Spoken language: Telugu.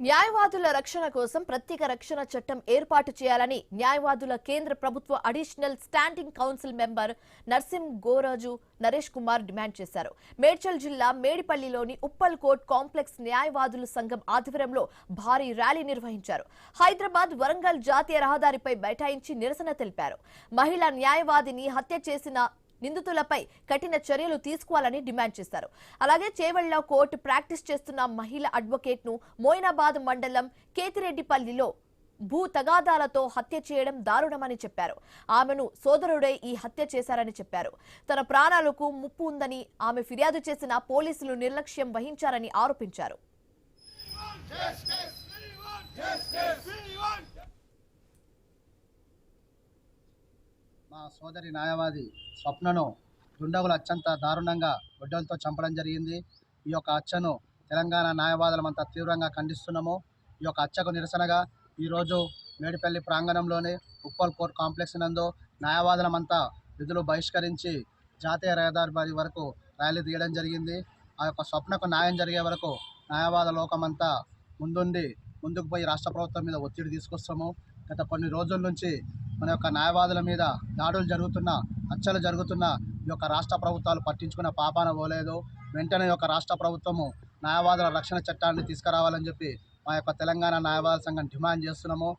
న్యాయవాదుల రక్షణ కోసం ప్రత్యేక రక్షణ చట్టం ఏర్పాటు చేయాలని న్యాయవాదుల కేంద్ర ప్రభుత్వ additional standing counsel member Narsimh Goraju Naresh Kumar demand చేశారు. మేడ్చల్ జిల్లా మేడిపల్లిలోని ఉప్పల్ కోర్ట్ కాంప్లెక్స్ న్యాయవాదుల సంఘం ఆధ్వర్యంలో భారీ ర్యాలీ నిర్వహించారు. హైదరాబాద్ వరంగల్ జాతీయ రహదారిపై బైఠాయించి నిరసన తెలిపారు. మహిళా న్యాయవాదిని హత్య చేసిన నిందితులపై కఠిన చర్యలు తీసుకోవాలని డిమాండ్ చేశారు. అలాగే చేవెళ్ల కోర్టు ప్రాక్టీస్ చేస్తున్న మహిళా అడ్వకేట్ ను మోయినాబాద్ మండలం కేతిరెడ్డిపల్లిలో భూ తగాదాలతో హత్య చేయడం దారుణమని చెప్పారు. ఆమెను సోదరుడే ఈ హత్య చేశారని చెప్పారు. తన ప్రాణాలకు ముప్పు ఉందని ఆమె ఫిర్యాదు చేసిన పోలీసులు నిర్లక్ష్యం వహించారని ఆరోపించారు. మా సోదరి న్యాయవాది స్వప్నను దుండగులు అత్యంత దారుణంగా గొడ్డలతో చంపడం జరిగింది. ఈ యొక్క హత్యను తెలంగాణ న్యాయవాదులమంతా తీవ్రంగా ఖండిస్తున్నాము. ఈ యొక్క హత్యకు నిరసనగా ఈరోజు మేడిపల్లి ప్రాంగణంలోని ఉప్పల్ కోర్ట్ కాంప్లెక్స్ నందు న్యాయవాదులమంతా విధులు బహిష్కరించి జాతీయ రహదారి వరకు ర్యాలీ తీయడం జరిగింది. ఆ యొక్క స్వప్నకు న్యాయం జరిగే వరకు న్యాయవాద లోకమంతా ముందుకు పోయి రాష్ట్ర ప్రభుత్వం మీద ఒత్తిడి తీసుకొస్తాము. గత కొన్ని రోజుల నుంచి మన యొక్క న్యాయవాదుల మీద దాడులు జరుగుతున్నా, హత్యలు జరుగుతున్నా ఈ యొక్క రాష్ట్ర ప్రభుత్వాలు పట్టించుకున్న పాపాన పోలేదు. వెంటనే యొక్క రాష్ట్ర ప్రభుత్వము న్యాయవాదుల రక్షణ చట్టాన్ని తీసుకురావాలని చెప్పి మా యొక్క తెలంగాణ న్యాయవాద సంఘం డిమాండ్ చేస్తున్నాము.